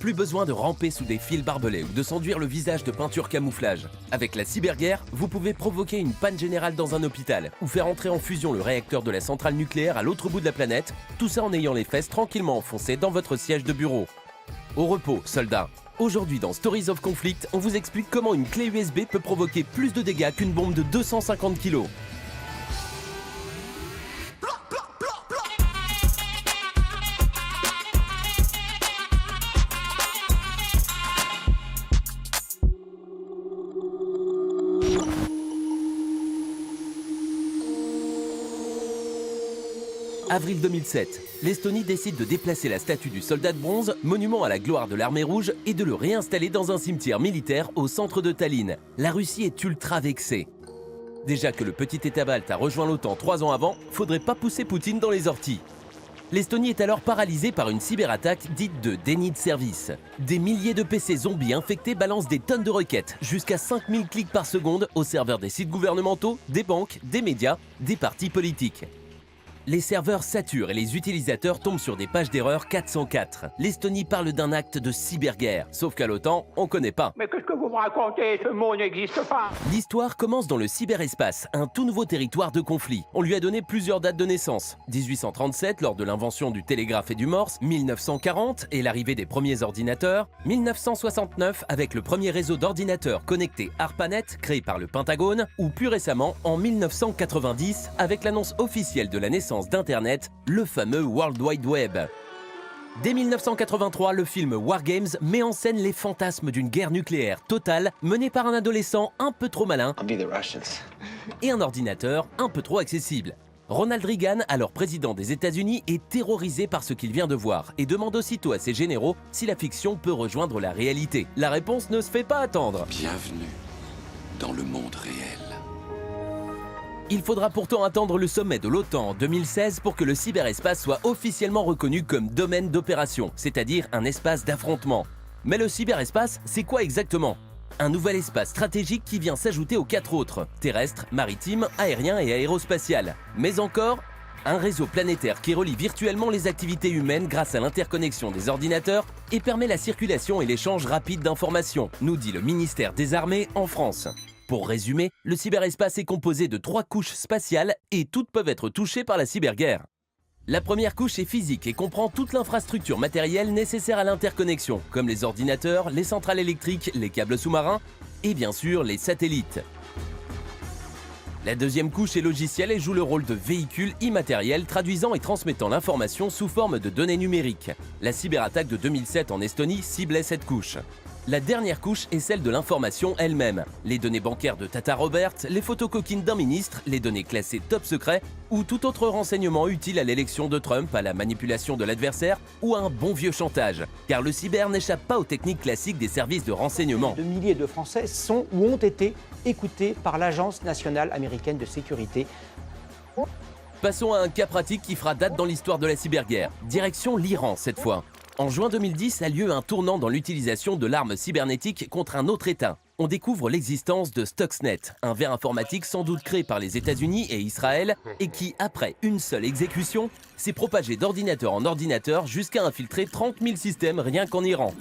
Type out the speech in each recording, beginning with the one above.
Plus besoin de ramper sous des fils barbelés ou de s'enduire le visage de peinture camouflage. Avec la cyberguerre, vous pouvez provoquer une panne générale dans un hôpital ou faire entrer en fusion le réacteur de la centrale nucléaire à l'autre bout de la planète, tout ça en ayant les fesses tranquillement enfoncées dans votre siège de bureau. Au repos, soldats. Aujourd'hui dans Stories of Conflict, on vous explique comment une clé USB peut provoquer plus de dégâts qu'une bombe de 250 kg. Avril 2007, l'Estonie décide de déplacer la statue du soldat de bronze, monument à la gloire de l'armée rouge, et de le réinstaller dans un cimetière militaire au centre de Tallinn. La Russie est ultra vexée. Déjà que le petit État balte a rejoint l'OTAN 3 ans avant, faudrait pas pousser Poutine dans les orties. L'Estonie est alors paralysée par une cyberattaque dite de déni de service. Des milliers de PC zombies infectés balancent des tonnes de requêtes, jusqu'à 5000 clics par seconde aux serveurs des sites gouvernementaux, des banques, des médias, des partis politiques. Les serveurs saturent et les utilisateurs tombent sur des pages d'erreur 404. L'Estonie parle d'un acte de cyberguerre, sauf qu'à l'OTAN, on connaît pas. Mais qu'est-ce que vous me racontez? Ce mot n'existe pas. L'histoire commence dans le cyberespace, un tout nouveau territoire de conflit. On lui a donné plusieurs dates de naissance. 1837, lors de l'invention du télégraphe et du morse, 1940 et l'arrivée des premiers ordinateurs, 1969 avec le premier réseau d'ordinateurs connectés ARPANET créé par le Pentagone, ou plus récemment en 1990 avec l'annonce officielle de la naissance d'Internet, le fameux World Wide Web. Dès 1983, le film War Games met en scène les fantasmes d'une guerre nucléaire totale menée par un adolescent un peu trop malin et un ordinateur un peu trop accessible. Ronald Reagan, alors président des États-Unis, est terrorisé par ce qu'il vient de voir et demande aussitôt à ses généraux si la fiction peut rejoindre la réalité. La réponse ne se fait pas attendre. Bienvenue dans le monde réel. Il faudra pourtant attendre le sommet de l'OTAN en 2016 pour que le cyberespace soit officiellement reconnu comme domaine d'opération, c'est-à-dire un espace d'affrontement. Mais le cyberespace, c'est quoi exactement? Un nouvel espace stratégique qui vient s'ajouter aux 4 autres, terrestre, maritime, aérien et aérospatial. Mais encore, un réseau planétaire qui relie virtuellement les activités humaines grâce à l'interconnexion des ordinateurs et permet la circulation et l'échange rapide d'informations, nous dit le ministère des Armées en France. Pour résumer, le cyberespace est composé de 3 couches spatiales et toutes peuvent être touchées par la cyberguerre. La première couche est physique et comprend toute l'infrastructure matérielle nécessaire à l'interconnexion, comme les ordinateurs, les centrales électriques, les câbles sous-marins et bien sûr les satellites. La deuxième couche est logicielle et joue le rôle de véhicule immatériel traduisant et transmettant l'information sous forme de données numériques. La cyberattaque de 2007 en Estonie ciblait cette couche. La dernière couche est celle de l'information elle-même. Les données bancaires de Tata Robert, les photos coquines d'un ministre, les données classées top secret ou tout autre renseignement utile à l'élection de Trump, à la manipulation de l'adversaire ou à un bon vieux chantage. Car le cyber n'échappe pas aux techniques classiques des services de renseignement. De milliers de Français sont ou ont été écoutés par l'Agence nationale américaine de sécurité. Passons à un cas pratique qui fera date dans l'histoire de la cyberguerre. Direction l'Iran cette fois. En juin 2010 a lieu un tournant dans l'utilisation de l'arme cybernétique contre un autre État. On découvre l'existence de Stuxnet, un ver informatique sans doute créé par les États-Unis et Israël et qui, après une seule exécution, s'est propagé d'ordinateur en ordinateur jusqu'à infiltrer 30 000 systèmes rien qu'en Iran.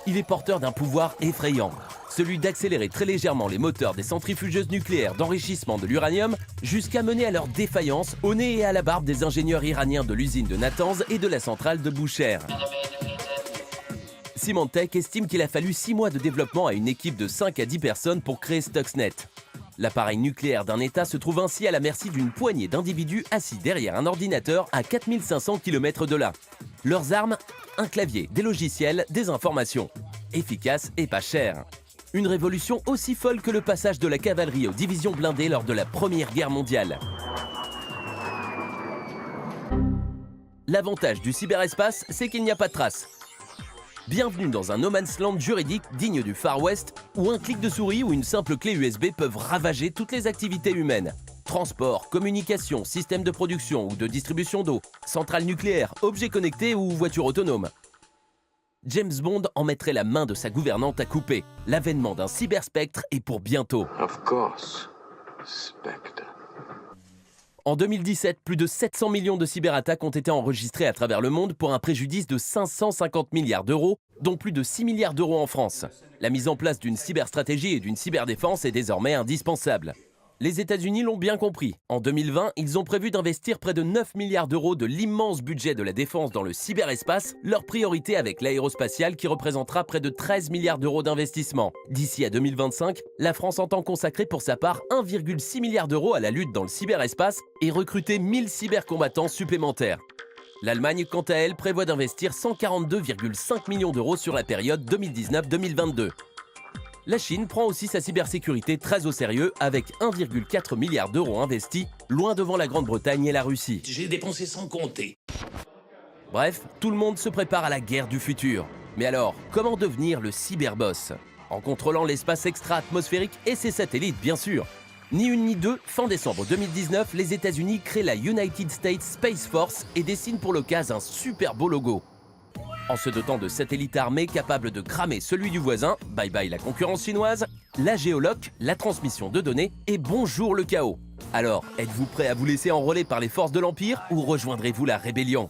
Il est porteur d'un pouvoir effrayant, celui d'accélérer très légèrement les moteurs des centrifugeuses nucléaires d'enrichissement de l'uranium jusqu'à mener à leur défaillance au nez et à la barbe des ingénieurs iraniens de l'usine de Natanz et de la centrale de Bushehr. Symantec estime qu'il a fallu 6 mois de développement à une équipe de 5 à 10 personnes pour créer Stuxnet. L'appareil nucléaire d'un État se trouve ainsi à la merci d'une poignée d'individus assis derrière un ordinateur à 4500 km de là. Leurs armes, un clavier, des logiciels, des informations. Efficace et pas cher. Une révolution aussi folle que le passage de la cavalerie aux divisions blindées lors de la Première Guerre mondiale. L'avantage du cyberespace, c'est qu'il n'y a pas de traces. Bienvenue dans un no man's land juridique digne du Far West, où un clic de souris ou une simple clé USB peuvent ravager toutes les activités humaines. Transport, communication, système de production ou de distribution d'eau, centrale nucléaire, objets connectés ou voitures autonomes. James Bond en mettrait la main de sa gouvernante à couper. L'avènement d'un cyberspectre est pour bientôt. Of course, Spectre. En 2017, plus de 700 millions de cyberattaques ont été enregistrées à travers le monde pour un préjudice de 550 milliards d'euros, dont plus de 6 milliards d'euros en France. La mise en place d'une cyberstratégie et d'une cyberdéfense est désormais indispensable. Les États-Unis l'ont bien compris. En 2020, ils ont prévu d'investir près de 9 milliards d'euros de l'immense budget de la défense dans le cyberespace, leur priorité avec l'aérospatiale qui représentera près de 13 milliards d'euros d'investissement. D'ici à 2025, la France entend consacrer pour sa part 1,6 milliard d'euros à la lutte dans le cyberespace et recruter 1000 cybercombattants supplémentaires. L'Allemagne, quant à elle, prévoit d'investir 142,5 millions d'euros sur la période 2019-2022. La Chine prend aussi sa cybersécurité très au sérieux avec 1,4 milliard d'euros investis, loin devant la Grande-Bretagne et la Russie. J'ai dépensé sans compter. Bref, tout le monde se prépare à la guerre du futur. Mais alors, comment devenir le cyberboss? En contrôlant l'espace extra-atmosphérique et ses satellites, bien sûr. Ni une ni deux, fin décembre 2019, les États-Unis créent la United States Space Force et dessinent pour l'occasion un super beau logo. En se dotant de satellites armés capables de cramer celui du voisin, bye bye la concurrence chinoise, la géoloc, la transmission de données et bonjour le chaos. Alors, êtes-vous prêt à vous laisser enrôler par les forces de l'Empire ou rejoindrez-vous la rébellion ?